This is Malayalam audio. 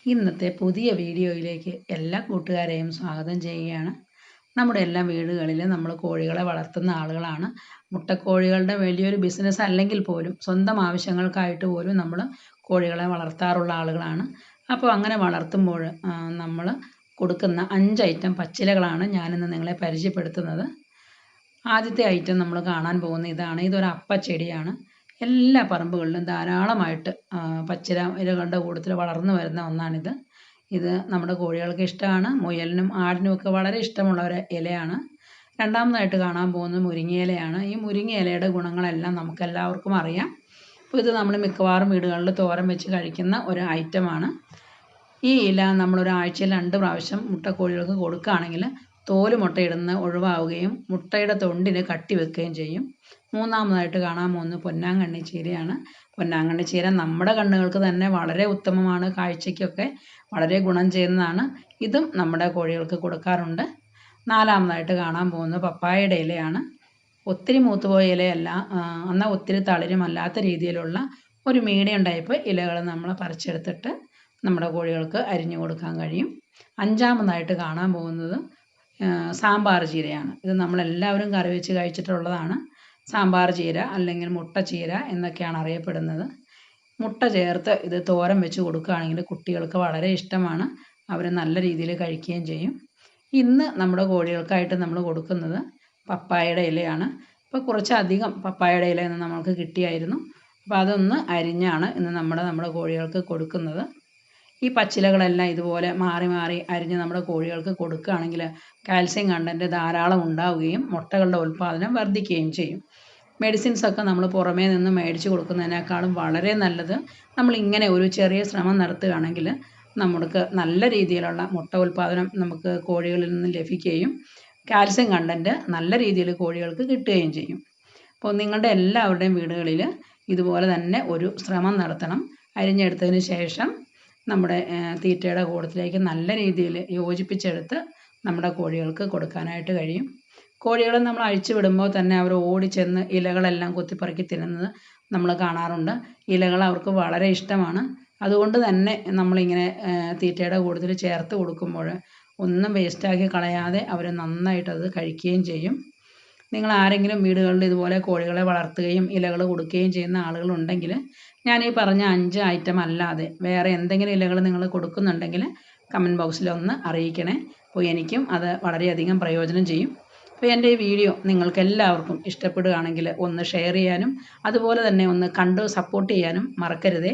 ഇന്നത്തെ പുതിയ വീഡിയോയിലേക്ക് എല്ലാ കൂട്ടുകാരെയും സ്വാഗതം ചെയ്യുകയാണ്. നമ്മുടെ എല്ലാ വീടുകളിൽ നമ്മൾ കോഴികളെ വളർത്തുന്ന ആളുകളാണ്. മുട്ടക്കോഴികളുടെ വലിയൊരു ബിസിനസ് അല്ലെങ്കിൽ പോലും സ്വന്തം ആവശ്യങ്ങൾക്കായിട്ട് പോലും നമ്മൾ കോഴികളെ വളർത്താറുള്ള ആളുകളാണ്. അപ്പോൾ അങ്ങനെ വളർത്തുമ്പോൾ നമ്മൾ കൊടുക്കുന്ന 5 ഐറ്റം പച്ചിലകളാണ് ഞാനിന്ന് നിങ്ങളെ പരിചയപ്പെടുത്തുന്നത്. ആദ്യത്തെ ഐറ്റം നമ്മൾ കാണാൻ പോകുന്ന ഇതാണ്. ഇതൊരു അപ്പച്ചെടിയാണ്. എല്ലാ പറമ്പുകളിലും ധാരാളമായിട്ട് പച്ചില ഇലകളുടെ കൂട്ടത്തിൽ വളർന്നു വരുന്ന ഒന്നാണിത്. ഇത് നമ്മുടെ കോഴികൾക്ക് ഇഷ്ടമാണ്. മുയലിനും ആടിനും ഒക്കെ വളരെ ഇഷ്ടമുള്ള ഒരു ഇലയാണ്. രണ്ടാമതായിട്ട് കാണാൻ പോകുന്നത് മുരിങ്ങയിലയാണ്. ഈ മുരിങ്ങയിലയുടെ ഗുണങ്ങളെല്ലാം നമുക്കെല്ലാവർക്കും അറിയാം. അപ്പോൾ ഇത് നമ്മൾ മിക്കവാറും വീടുകളിൽ തോരൻ വെച്ച് കഴിക്കുന്ന ഒരു ഐറ്റമാണ്. ഈ ഇല നമ്മളൊരാഴ്ചയിൽ 2 പ്രാവശ്യം മുട്ടക്കോഴികൾക്ക് കൊടുക്കുകയാണെങ്കിൽ തോല് മുട്ടയിടുന്ന ഒഴിവാവുകയും മുട്ടയുടെ തൊണ്ടിന് കട്ടി വെക്കുകയും ചെയ്യും. മൂന്നാമതായിട്ട് കാണാൻ പോകുന്നത് പൊന്നാങ്കണ്ണി ചീരയാണ്. പൊന്നാങ്കണ്ണി ചീര നമ്മുടെ കണ്ണുകൾക്ക് തന്നെ വളരെ ഉത്തമമാണ്. കാഴ്ചയ്ക്കൊക്കെ വളരെ ഗുണം ചെയ്യുന്നതാണ്. ഇതും നമ്മുടെ കോഴികൾക്ക് കൊടുക്കാറുണ്ട്. നാലാമതായിട്ട് കാണാൻ പോകുന്നത് പപ്പായയുടെ ഇലയാണ്. ഒത്തിരി മൂത്തുപോയ ഇലയല്ല, എന്നാൽ ഒത്തിരി തളിരുമല്ലാത്ത രീതിയിലുള്ള ഒരു മീഡിയം ടൈപ്പ് ഇലകൾ നമ്മൾ പറിച്ചെടുത്തിട്ട് നമ്മുടെ കോഴികൾക്ക് അരിഞ്ഞു കൊടുക്കാൻ കഴിയും. അഞ്ചാമതായിട്ട് കാണാൻ പോകുന്നത് സാമ്പാർ ചീരയാണ്. ഇത് നമ്മളെല്ലാവരും കറി വെച്ച് കഴിച്ചിട്ടുള്ളതാണ്. സാമ്പാർ ചീര അല്ലെങ്കിൽ മുട്ട ചീര എന്നൊക്കെയാണ് അറിയപ്പെടുന്നത്. മുട്ട ചേർത്ത് ഇത് തോരൻ വെച്ച് കൊടുക്കുകയാണെങ്കിൽ കുട്ടികൾക്ക് വളരെ ഇഷ്ടമാണ്. അവർ നല്ല രീതിയിൽ കഴിക്കുകയും ചെയ്യും. ഇന്ന് നമ്മുടെ കോഴികൾക്കായിട്ട് നമ്മൾ കൊടുക്കുന്നത് പപ്പായയുടെ ഇലയാണ്. ഇപ്പോൾ കുറച്ചധികം പപ്പായയുടെ ഇല ഇന്ന് നമ്മൾക്ക് കിട്ടിയായിരുന്നു. അപ്പോൾ അതൊന്ന് അരിഞ്ഞാണ് ഇന്ന് നമ്മുടെ കോഴികൾക്ക് കൊടുക്കുന്നത്. ഈ പച്ചിലകളെല്ലാം ഇതുപോലെ മാറി മാറി അരിഞ്ഞ് നമ്മുടെ കോഴികൾക്ക് കൊടുക്കുകയാണെങ്കിൽ കാൽസ്യം കണ്ടൻറ്റ് ധാരാളം ഉണ്ടാവുകയും മുട്ടകളുടെ ഉൽപ്പാദനം വർദ്ധിക്കുകയും ചെയ്യും. മെഡിസിൻസൊക്കെ നമ്മൾ പുറമേ നിന്ന് മേടിച്ച് കൊടുക്കുന്നതിനേക്കാളും വളരെ നല്ലത് നമ്മളിങ്ങനെ ഒരു ചെറിയ ശ്രമം നടത്തുകയാണെങ്കിൽ നമുക്ക് നല്ല രീതിയിലുള്ള മുട്ട ഉൽപ്പാദനം നമുക്ക് കോഴികളിൽ നിന്ന് ലഭിക്കുകയും കാൽസ്യം കണ്ടൻറ്റ് നല്ല രീതിയിൽ കോഴികൾക്ക് കിട്ടുകയും ചെയ്യും. അപ്പോൾ നിങ്ങളുടെ എല്ലാവരുടെയും വീടുകളിൽ ഇതുപോലെ തന്നെ ഒരു ശ്രമം നടത്തണം. അരിഞ്ഞെടുത്തതിന് ശേഷം നമ്മുടെ തീറ്റയുടെ കൂട്ടത്തിലേക്ക് നല്ല രീതിയിൽ യോജിപ്പിച്ചെടുത്ത് നമ്മുടെ കോഴികൾക്ക് കൊടുക്കാനായിട്ട് കഴിയും. കോഴികളെ നമ്മൾ അഴിച്ചു വിടുമ്പോൾ തന്നെ അവർ ഓടിച്ചെന്ന് ഇലകളെല്ലാം കൊത്തിപ്പറക്കി തിന്നുന്നത് നമ്മൾ കാണാറുണ്ട്. ഇലകൾ അവർക്ക് വളരെ ഇഷ്ടമാണ്. അതുകൊണ്ട് തന്നെ നമ്മളിങ്ങനെ തീറ്റയുടെ കൂട്ടത്തിൽ ചേർത്ത് കൊടുക്കുമ്പോൾ ഒന്നും വേസ്റ്റാക്കി കളയാതെ അവർ നന്നായിട്ടത് കഴിക്കുകയും ചെയ്യും. നിങ്ങൾ ആരെങ്കിലും വീടുകളിൽ ഇതുപോലെ കോഴികളെ വളർത്തുകയും ഇലകൾ കൊടുക്കുകയും ചെയ്യുന്ന ആളുകളുണ്ടെങ്കിൽ ഞാൻ ഈ പറഞ്ഞ 5 ഐറ്റം അല്ലാതെ വേറെ എന്തെങ്കിലും ഇലകൾ നിങ്ങൾ കൊടുക്കുന്നുണ്ടെങ്കിൽ കമൻറ്റ് ബോക്സിൽ ഒന്ന് അറിയിക്കണേ. അപ്പോൾ എനിക്കും അത് വളരെയധികം പ്രയോജനം ചെയ്യും. അപ്പോൾ എൻ്റെ ഈ വീഡിയോ നിങ്ങൾക്ക് എല്ലാവർക്കും ഇഷ്ടപ്പെടുകയാണെങ്കിൽ ഒന്ന് ഷെയർ ചെയ്യാനും അതുപോലെ തന്നെ ഒന്ന് കണ്ട് സപ്പോർട്ട് ചെയ്യാനും മറക്കരുതേ.